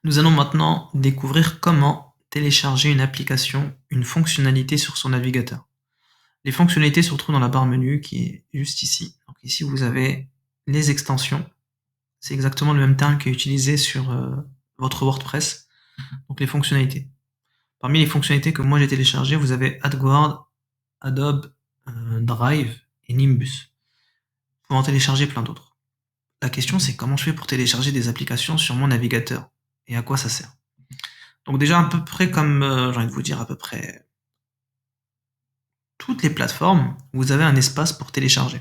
Nous allons maintenant découvrir comment télécharger une application, une fonctionnalité sur son navigateur. Les fonctionnalités se retrouvent dans la barre menu qui est juste ici. Donc ici, vous avez les extensions. C'est exactement le même terme qui est utilisé sur votre WordPress. Donc les fonctionnalités. Parmi les fonctionnalités que moi j'ai téléchargées, vous avez AdGuard, Adobe, Drive et Nimbus. Vous pouvez en télécharger plein d'autres. La question c'est comment je fais pour télécharger des applications sur mon navigateur et à quoi ça sert. Donc déjà à peu près comme, j'ai envie de vous dire à peu près toutes les plateformes, vous avez un espace pour télécharger.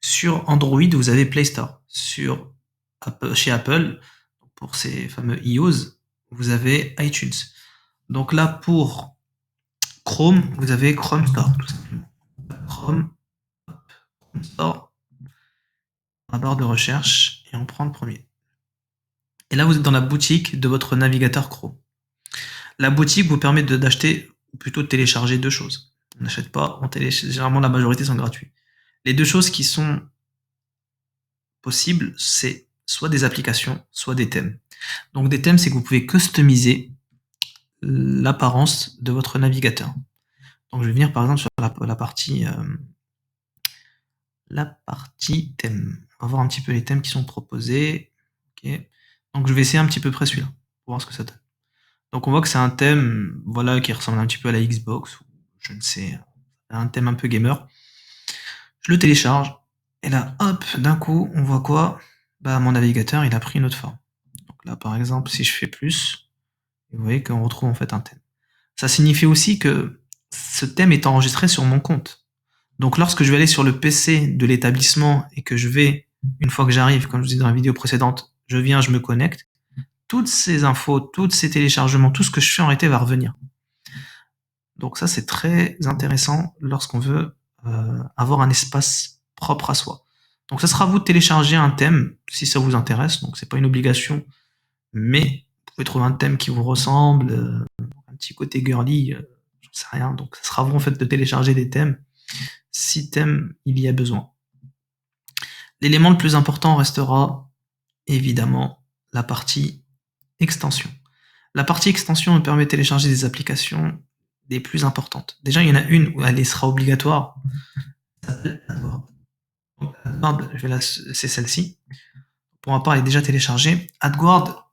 Sur Android, vous avez Play Store. Chez Apple, pour ces fameux iOS, vous avez iTunes. Donc là, pour Chrome, vous avez Chrome Store, tout simplement. Chrome Store, la barre de recherche, et on prend le premier. Et là, vous êtes dans la boutique de votre navigateur Chrome. La boutique vous permet d'acheter, ou plutôt de télécharger deux choses. On n'achète pas, on télécharge. Généralement, la majorité sont gratuits. Les deux choses qui sont possibles, c'est soit des applications, soit des thèmes. Donc des thèmes, c'est que vous pouvez customiser l'apparence de votre navigateur. Donc je vais venir par exemple sur la partie thème. On va voir un petit peu les thèmes qui sont proposés. Okay. Donc je vais essayer un petit peu près celui-là pour voir ce que ça donne. Donc on voit que c'est un thème, voilà, qui ressemble un petit peu à la Xbox, ou je ne sais, un thème un peu gamer. Je le télécharge, et là, hop, d'un coup, on voit quoi? Bah, mon navigateur, il a pris une autre forme. Donc là, par exemple, si je fais plus, vous voyez qu'on retrouve en fait un thème. Ça signifie aussi que ce thème est enregistré sur mon compte. Donc lorsque je vais aller sur le PC de l'établissement et que je vais, une fois que j'arrive, comme je vous disais dans la vidéo précédente, je viens, je me connecte, toutes ces infos, tous ces téléchargements, tout ce que je fais en réalité va revenir. Donc ça, c'est très intéressant lorsqu'on veut avoir un espace propre à soi. Donc ça sera à vous de télécharger un thème si ça vous intéresse. Donc c'est pas une obligation, mais vous pouvez trouver un thème qui vous ressemble, un petit côté girly, j'en sais rien. Donc ça sera à vous en fait de télécharger des thèmes si thème il y a besoin. L'élément le plus important restera évidemment la partie extension. La partie extension me permet de télécharger des applications des plus importantes. Déjà, il y en a une où elle sera obligatoire. Ça s'appelle AdWord. C'est celle-ci. Pour ma part, elle est déjà téléchargée. AdWord,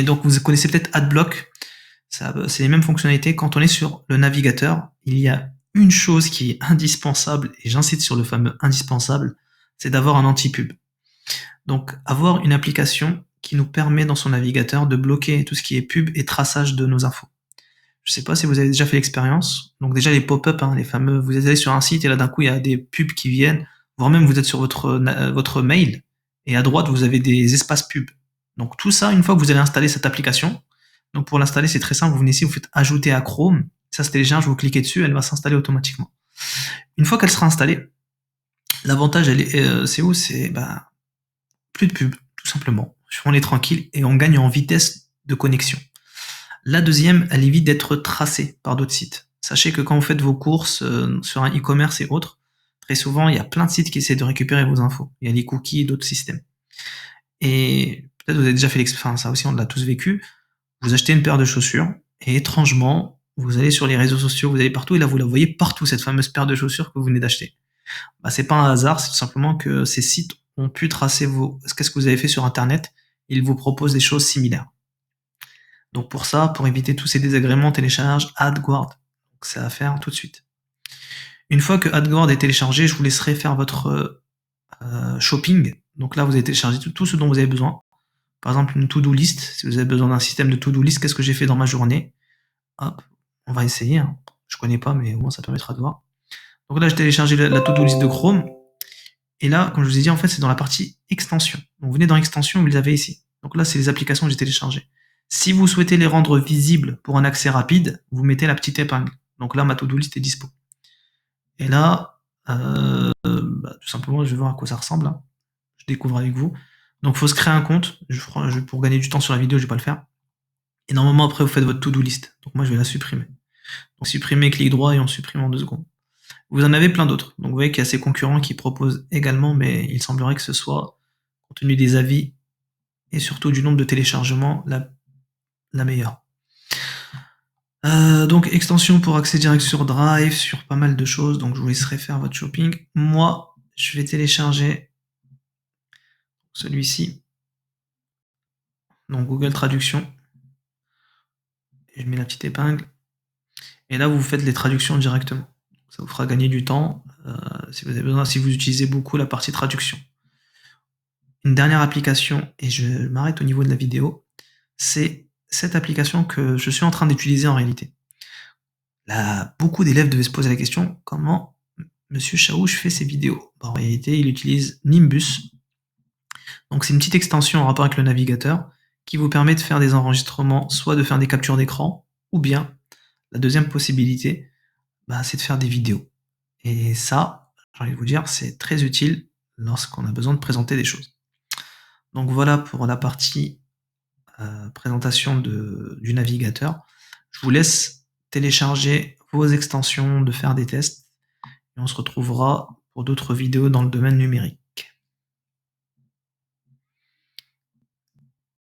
donc vous connaissez peut-être AdBlock. C'est les mêmes fonctionnalités. Quand on est sur le navigateur, il y a une chose qui est indispensable, et j'insiste sur le fameux indispensable, c'est d'avoir un anti-pub. Donc, avoir une application qui nous permet dans son navigateur de bloquer tout ce qui est pub et traçage de nos infos. Je sais pas si vous avez déjà fait l'expérience. Donc déjà les pop-up, les fameux, vous allez sur un site et là d'un coup il y a des pubs qui viennent, voire même vous êtes sur votre mail et à droite vous avez des espaces pubs. Donc tout ça, une fois que vous allez installer cette application, donc pour l'installer c'est très simple, vous venez ici, vous faites ajouter à Chrome, ça se télécharge, vous cliquez dessus, elle va s'installer automatiquement. Une fois qu'elle sera installée, l'avantage c'est où? C'est plus de pubs, tout simplement. On est tranquille et on gagne en vitesse de connexion. La deuxième, elle évite d'être tracée par d'autres sites. Sachez que quand vous faites vos courses sur un e-commerce et autres, très souvent, il y a plein de sites qui essaient de récupérer vos infos. Il y a les cookies et d'autres systèmes. Et peut-être vous avez déjà fait l'expérience, ça aussi on l'a tous vécu. Vous achetez une paire de chaussures et étrangement, vous allez sur les réseaux sociaux, vous allez partout et là vous la voyez partout, cette fameuse paire de chaussures que vous venez d'acheter. C'est pas un hasard, c'est tout simplement que ces sites ont pu tracer qu'est-ce que vous avez fait sur Internet. Ils vous proposent des choses similaires. Donc pour ça, pour éviter tous ces désagréments, on télécharge AdGuard. Donc c'est à faire tout de suite. Une fois que AdGuard est téléchargé, je vous laisserai faire votre shopping. Donc là, vous avez téléchargé tout ce dont vous avez besoin. Par exemple, une to-do list. Si vous avez besoin d'un système de to-do list, qu'est-ce que j'ai fait dans ma journée? Hop, on va essayer. Je connais pas, mais au moins ça permettra de voir. Donc là, j'ai téléchargé la to-do list de Chrome. Et là, comme je vous ai dit, en fait, c'est dans la partie extension. Donc vous venez dans extension, vous les avez ici. Donc là, c'est les applications que j'ai téléchargées. Si vous souhaitez les rendre visibles pour un accès rapide, vous mettez la petite épingle. Donc là, ma to-do list est dispo. Et là, tout simplement, je vais voir à quoi ça ressemble. Je découvre avec vous. Donc, il faut se créer un compte. Pour gagner du temps sur la vidéo, je ne vais pas le faire. Et normalement, après, vous faites votre to-do list. Donc, moi, je vais la supprimer. Donc, supprimer, clic droit et on supprime en 2 secondes. Vous en avez plein d'autres. Donc, vous voyez qu'il y a ces concurrents qui proposent également, mais il semblerait que ce soit, compte tenu des avis et surtout du nombre de téléchargements, la meilleure. Donc extension pour accès direct sur Drive, sur pas mal de choses, donc je vous laisserai faire votre shopping. Moi, je vais télécharger celui-ci, donc Google Traduction. Et je mets la petite épingle. Et là, vous faites les traductions directement. Ça vous fera gagner du temps si vous avez besoin, si vous utilisez beaucoup la partie traduction. Une dernière application, et je m'arrête au niveau de la vidéo, c'est cette application que je suis en train d'utiliser en réalité. Là, beaucoup d'élèves devaient se poser la question, comment Monsieur Chaouch fait ses vidéos? En réalité, il utilise Nimbus. Donc c'est une petite extension en rapport avec le navigateur qui vous permet de faire des enregistrements, soit de faire des captures d'écran, ou bien la deuxième possibilité, c'est de faire des vidéos. Et ça, j'ai envie de vous dire, c'est très utile lorsqu'on a besoin de présenter des choses. Donc voilà pour la partie présentation du navigateur. Je vous laisse télécharger vos extensions, de faire des tests, et on se retrouvera pour d'autres vidéos dans le domaine numérique.